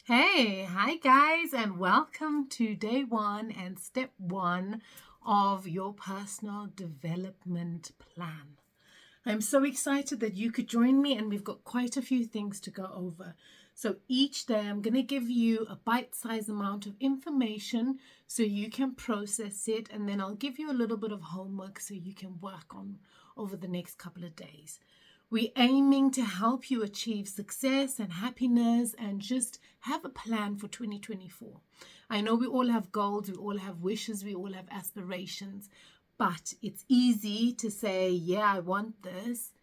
Hi guys, and welcome to day one and step one of your personal development plan. I'm so excited that you could join me, and we've got quite a few things to go over. So each day I'm going to give you a bite-sized amount of information so you can process it, and then I'll give you a little bit of homework so you can work on over the next couple of days. We're aiming to help you achieve success and happiness and just have a plan for 2024. I know we all have goals, we all have wishes, we all have aspirations, but it's easy to say, yeah, I want this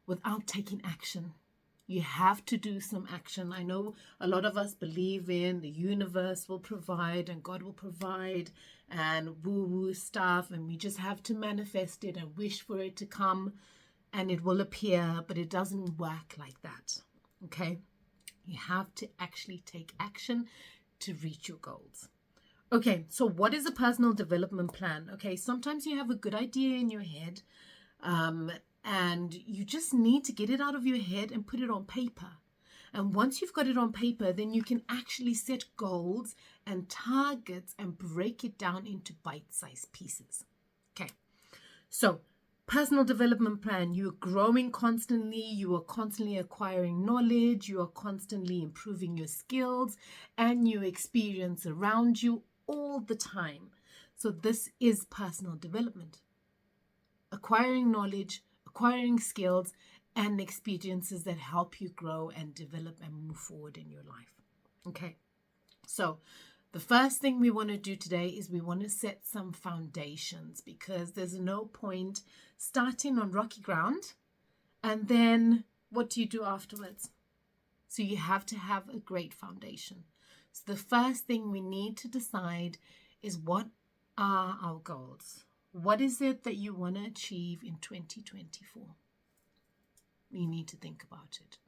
without taking action. You have to do some action. I know a lot of us believe in the universe will provide and God will provide and woo-woo stuff, and we just have to manifest it and wish for it to come and it will appear, but it doesn't work like that. Okay? You have to actually take action to reach your goals. Okay, so what is a personal development plan? Okay, sometimes you have a good idea in your head, and you just need to get it out of your head and put it on paper. And once you've got it on paper, then you can actually set goals and targets and break it down into bite-sized pieces. Okay, so personal development plan, you're growing constantly, you are constantly acquiring knowledge, you are constantly improving your skills and your experience around you all the time. So this is personal development. Acquiring knowledge, acquiring skills and experiences that help you grow and develop and move forward in your life. Okay, so the first thing we want to do today is we want to set some foundations, because there's no point starting on rocky ground and then what do you do afterwards? So you have to have a great foundation. So the first thing we need to decide is, what are our goals? What is it that you want to achieve in 2024? You need to think about it.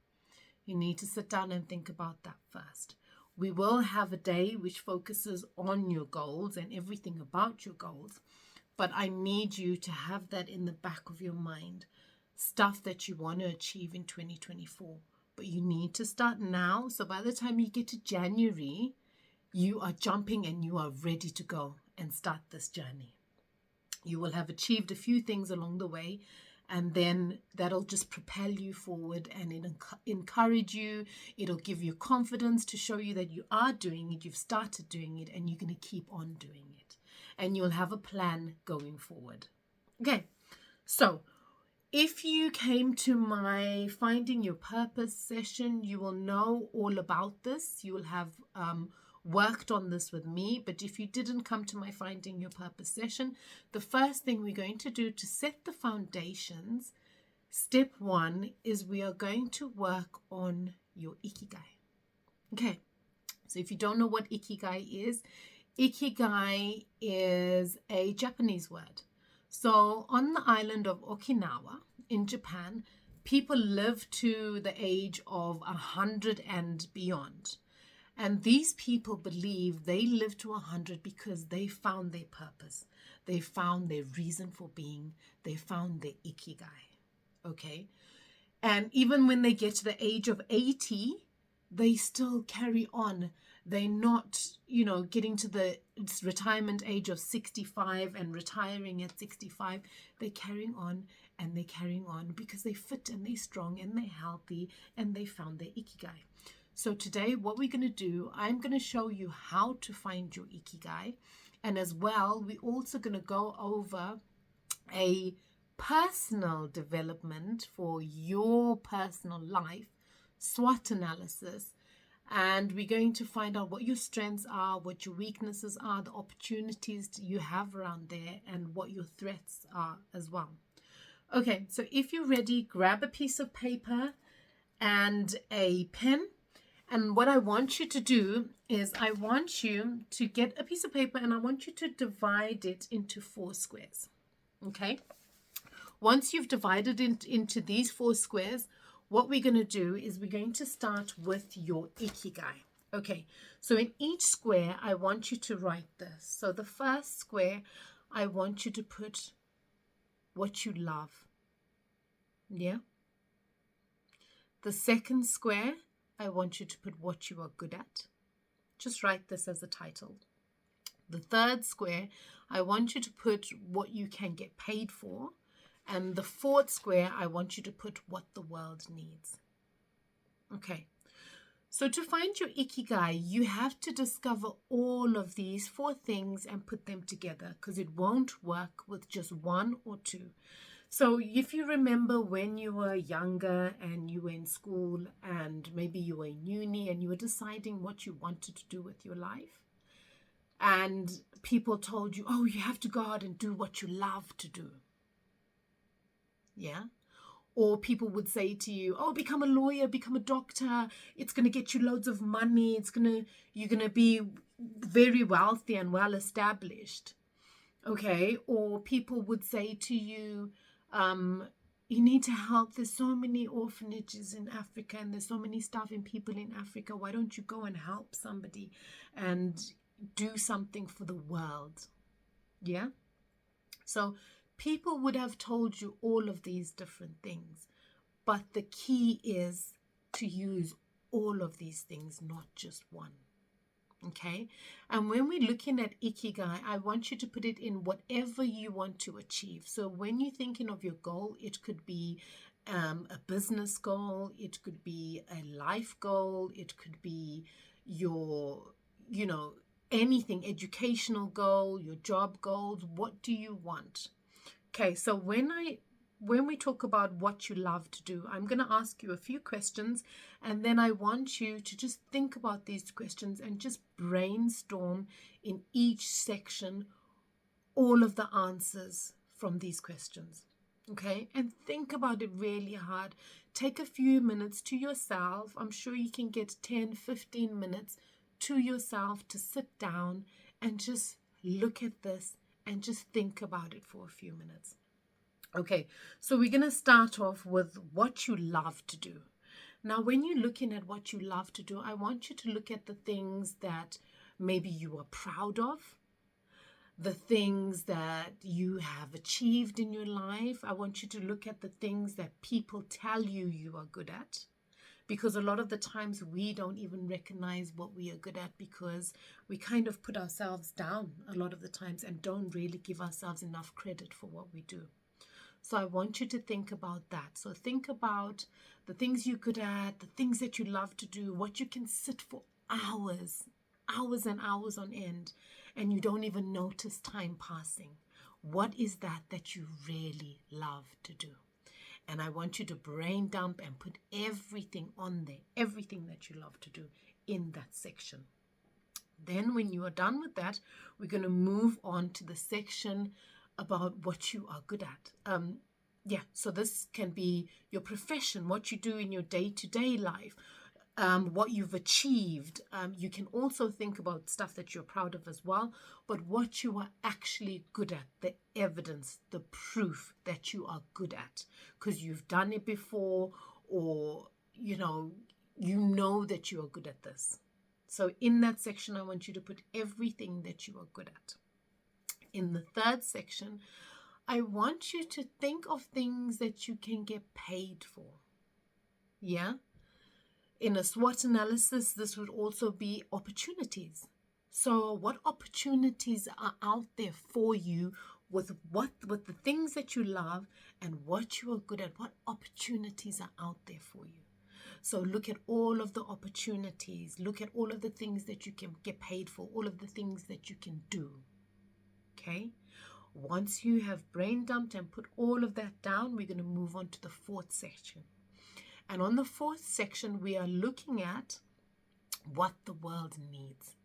You need to sit down and think about that first. We will have a day which focuses on your goals and everything about your goals, but I need you to have that in the back of your mind, stuff that you want to achieve in 2024. But you need to start now, so by the time you get to January, you are jumping and you are ready to go and start this journey. You will have achieved a few things along the way, and then that'll just propel you forward and it'll encourage you. It'll give you confidence to show you that you are doing it, you've started doing it, and you're going to keep on doing it. And you'll have a plan going forward. Okay, so if you came to my Finding Your Purpose session, you will know all about this. You will have worked on this with me. But if you didn't come to my Finding Your Purpose session, the first thing we're going to do to set the foundations, step one, is we are going to work on your Ikigai. Okay, so if you don't know what Ikigai is a Japanese word. So on the island of Okinawa in Japan, people live to the age of 100 and beyond. And these people believe they live to 100 because they found their purpose. They found their reason for being. They found their Ikigai. Okay? And even when they get to the age of 80, they still carry on. They're not, getting to the retirement age of 65 and retiring at 65. They're carrying on and they're carrying on because they're fit and they're strong and they're healthy and they found their Ikigai. So today, what we're going to do, I'm going to show you how to find your Ikigai. And as well, we're also going to go over a personal development for your personal life, SWOT analysis. And we're going to find out what your strengths are, what your weaknesses are, the opportunities you have around there, and what your threats are as well. Okay, so if you're ready, grab a piece of paper and a pen. And what I want you to do is I want you to get a piece of paper and I want you to divide it into 4 squares. Okay? Once you've divided it into these 4 squares, what we're going to do is we're going to start with your Ikigai. Okay, so in each square, I want you to write this. So the first square, I want you to put what you love. Yeah? The second square, I want you to put what you are good at. Just write this as a title. The third square, I want you to put what you can get paid for. And the fourth square, I want you to put what the world needs. Okay. So to find your Ikigai, you have to discover all of these 4 things and put them together, because it won't work with just 1 or 2. So if you remember when you were younger and you were in school and maybe you were in uni and you were deciding what you wanted to do with your life, and people told you, oh, you have to go out and do what you love to do. Yeah. Or people would say to you, oh, become a lawyer, become a doctor. It's going to get you loads of money. You're going to be very wealthy and well established. Okay. Or people would say to you, you need to help. There's so many orphanages in Africa and there's so many starving people in Africa. Why don't you go and help somebody and do something for the world? Yeah. So people would have told you all of these different things, but the key is to use all of these things, not just one. Okay. And when we're looking at Ikigai, I want you to put it in whatever you want to achieve. So when you're thinking of your goal, it could be a business goal, it could be a life goal, it could be your, anything, educational goal, your job goals. What do you want? Okay, so when we talk about what you love to do, I'm going to ask you a few questions, and then I want you to just think about these questions and just brainstorm in each section all of the answers from these questions. Okay, and think about it really hard. Take a few minutes to yourself. I'm sure you can get 10, 15 minutes to yourself to sit down and just look at this and just think about it for a few minutes. Okay, so we're going to start off with what you love to do. Now, when you're looking at what you love to do, I want you to look at the things that maybe you are proud of, the things that you have achieved in your life. I want you to look at the things that people tell you are good at. Because a lot of the times we don't even recognize what we are good at because we kind of put ourselves down a lot of the times and don't really give ourselves enough credit for what we do. So I want you to think about that. So think about the things you're good at, the things that you love to do, what you can sit for hours and hours on end, and you don't even notice time passing. What is that you really love to do? And I want you to brain dump and put everything on there, everything that you love to do in that section. Then when you are done with that, we're going to move on to the section about what you are good at. So this can be your profession, what you do in your day-to-day life, what you've achieved. You can also think about stuff that you're proud of as well, but what you are actually good at, the evidence, the proof that you are good at, because you've done it before, or you know that you are good at this. So in that section, I want you to put everything that you are good at. In the third section, I want you to think of things that you can get paid for. Yeah. In a SWOT analysis, this would also be opportunities. So what opportunities are out there for you with the things that you love and what you are good at? What opportunities are out there for you? So look at all of the opportunities. Look at all of the things that you can get paid for, all of the things that you can do. Okay? Once you have brain dumped and put all of that down, we're going to move on to the fourth section. And on the fourth section, we are looking at what the world needs.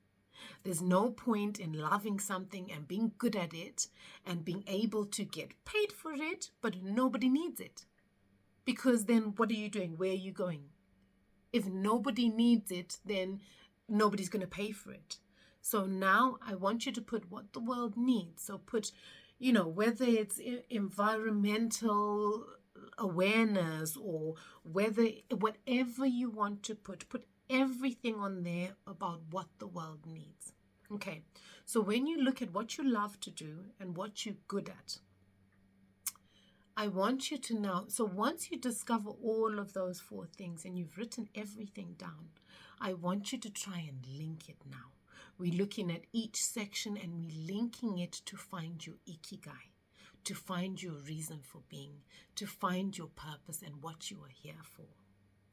There's no point in loving something and being good at it and being able to get paid for it, but nobody needs it. Because then what are you doing? Where are you going? If nobody needs it, then nobody's going to pay for it. So now I want you to put what the world needs. So put, whether it's environmental awareness or whatever you want to put everything on there about what the world needs. Okay, so when you look at what you love to do and what you're good at, I want you to now, so once you discover all of those 4 things and you've written everything down, I want you to try and link it now. We're looking at each section and we're linking it to find your Ikigai, to find your reason for being, to find your purpose and what you are here for,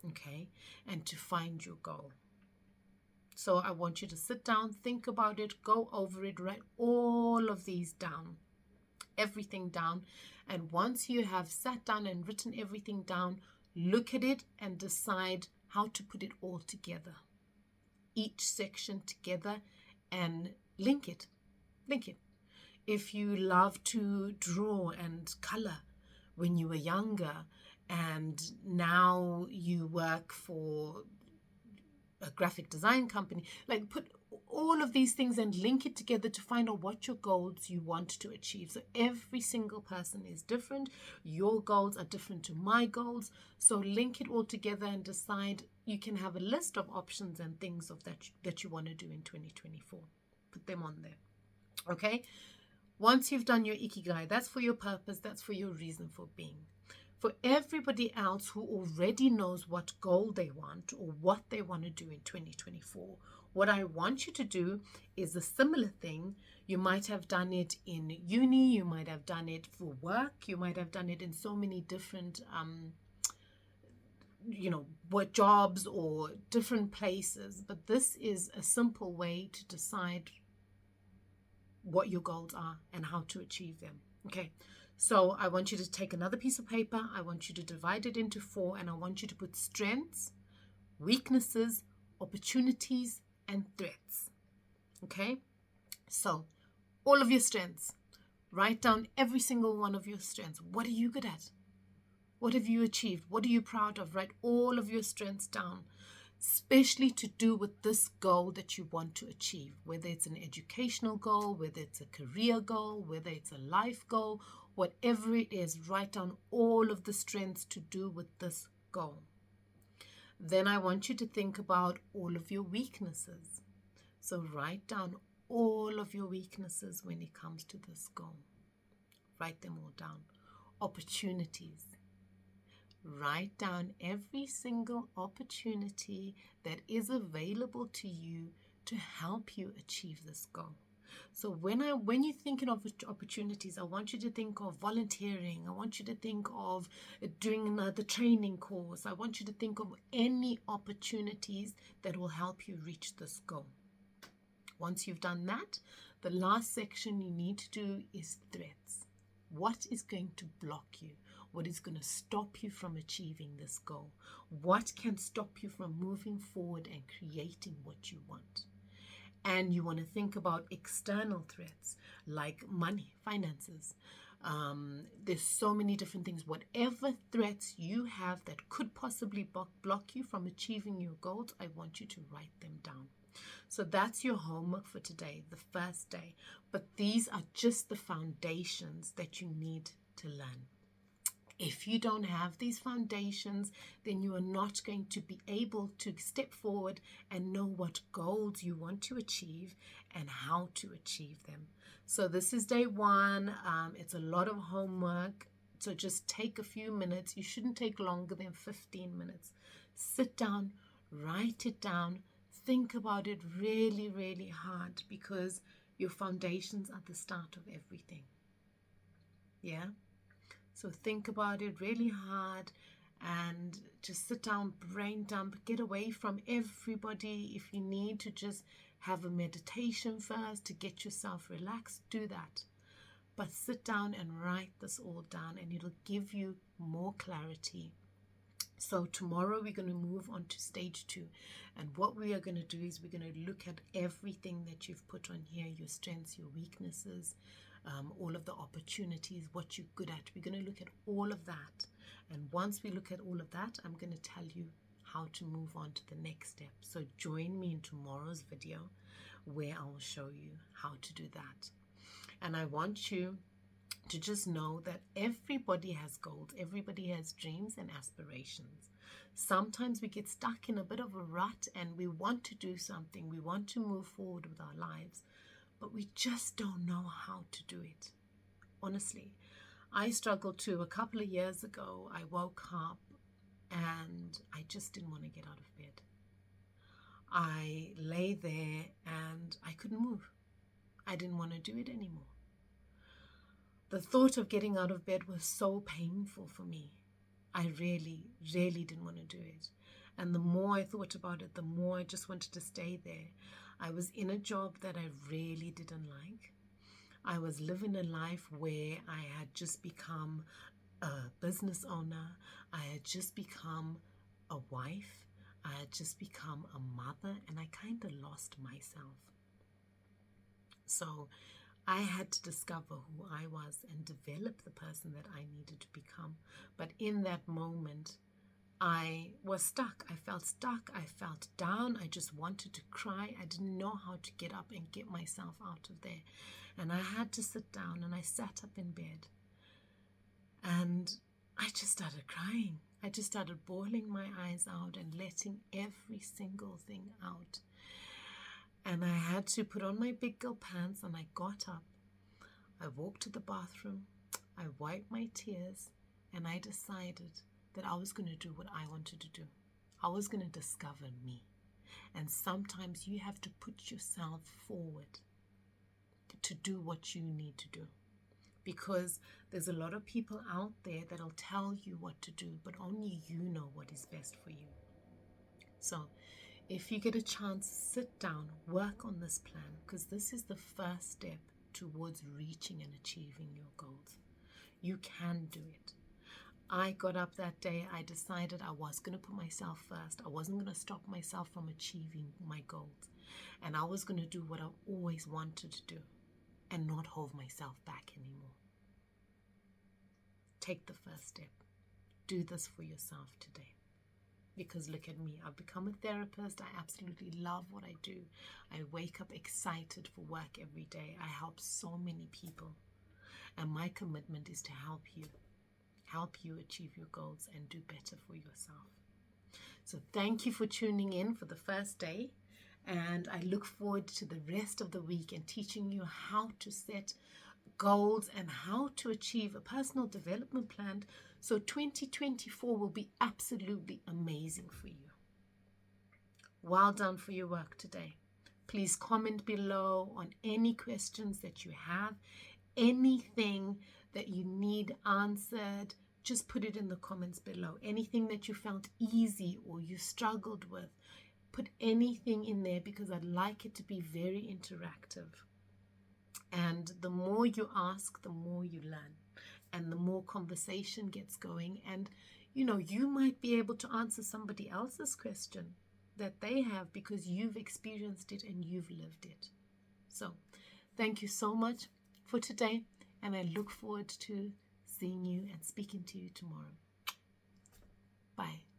okay? And to find your goal. So I want you to sit down, think about it, go over it, write all of these down, everything down. And once you have sat down and written everything down, look at it and decide how to put it all together, each section together, and link it. Link it. If you love to draw and color when you were younger and now you work for a graphic design company, like put all of these things and link it together to find out what your goals you want to achieve. So every single person is different. Your goals are different to my goals. So link it all together and decide. You can have a list of options and things of that you want to do in 2024. Put them on there. Okay? Once you've done your Ikigai, that's for your purpose, that's for your reason for being. For everybody else who already knows what goal they want or what they want to do in 2024, what I want you to do is a similar thing. You might have done it in uni, you might have done it for work, you might have done it in so many different what jobs or different places, but this is a simple way to decide what your goals are and how to achieve them. Okay, so I want you to take another piece of paper, I want you to divide it into 4, and I want you to put strengths, weaknesses, opportunities, and threats. Okay, so all of your strengths, write down every single one of your strengths. What are you good at? What have you achieved? What are you proud of? Write all of your strengths down, especially to do with this goal that you want to achieve, whether it's an educational goal, whether it's a career goal, whether it's a life goal, whatever it is, write down all of the strengths to do with this goal. Then I want you to think about all of your weaknesses. So write down all of your weaknesses when it comes to this goal. Write them all down. Opportunities. Write down every single opportunity that is available to you to help you achieve this goal. So when you're thinking of opportunities, I want you to think of volunteering. I want you to think of doing another training course. I want you to think of any opportunities that will help you reach this goal. Once you've done that, the last section you need to do is threats. What is going to block you? What is going to stop you from achieving this goal? What can stop you from moving forward and creating what you want? And you want to think about external threats like money, finances. There's so many different things. Whatever threats you have that could possibly block you from achieving your goals, I want you to write them down. So that's your homework for today, the first day. But these are just the foundations that you need to learn. If you don't have these foundations, then you are not going to be able to step forward and know what goals you want to achieve and how to achieve them. So this is day 1. It's a lot of homework. So just take a few minutes. You shouldn't take longer than 15 minutes. Sit down, write it down, think about it really, really hard, because your foundations are the start of everything. Yeah? So think about it really hard and just sit down, brain dump, get away from everybody. If you need to just have a meditation first to get yourself relaxed, do that. But sit down and write this all down, and it'll give you more clarity. So tomorrow we're going to move on to stage 2. And what we are going to do is we're going to look at everything that you've put on here, your strengths, your weaknesses, all of the opportunities, what you're good at. We're going to look at all of that. And once we look at all of that, I'm going to tell you how to move on to the next step. So join me in tomorrow's video where I will show you how to do that. And I want you to just know that everybody has goals, everybody has dreams and aspirations. Sometimes we get stuck in a bit of a rut and we want to do something, we want to move forward with our lives, but we just don't know how to do it. Honestly, I struggled too. A couple of years ago, I woke up and I just didn't want to get out of bed. I lay there and I couldn't move. I didn't want to do it anymore. The thought of getting out of bed was so painful for me. I really, really didn't want to do it. And the more I thought about it, the more I just wanted to stay there. I was in a job that I really didn't like. I was living a life where I had just become a business owner. I had just become a wife. I had just become a mother, and I kind of lost myself. So I had to discover who I was and develop the person that I needed to become. But in that moment, I was stuck. I felt down. I just wanted to cry. I didn't know how to get up and get myself out of there. And I had to sit down, and I sat up in bed. And I just started crying. I just started bawling my eyes out and letting every single thing out. And I had to put on my big girl pants, and I got up. I walked to the bathroom. I wiped my tears, and I decided that I was going to do what I wanted to do. I was going to discover me. And sometimes you have to put yourself forward to do what you need to do. Because there's a lot of people out there that'll tell you what to do, but only you know what is best for you. So if you get a chance, sit down, work on this plan, because this is the first step towards reaching and achieving your goals. You can do it. I got up that day. I decided I was going to put myself first. I wasn't going to stop myself from achieving my goals. And I was going to do what I always wanted to do and not hold myself back anymore. Take the first step. Do this for yourself today. Because look at me, I've become a therapist. I absolutely love what I do. I wake up excited for work every day. I help so many people. And my commitment is to help you achieve your goals and do better for yourself. So thank you for tuning in for the first day. And I look forward to the rest of the week and teaching you how to set goals and how to achieve a personal development plan. So 2024 will be absolutely amazing for you. Well done for your work today. Please comment below on any questions that you have, anything that you need answered. Just put it in the comments below. Anything that you felt easy or you struggled with, put anything in there, because I'd like it to be very interactive. And the more you ask, the more you learn, and the more conversation gets going. And you might be able to answer somebody else's question that they have because you've experienced it and you've lived it. So thank you so much for today, and I look forward to seeing you and speaking to you tomorrow. Bye.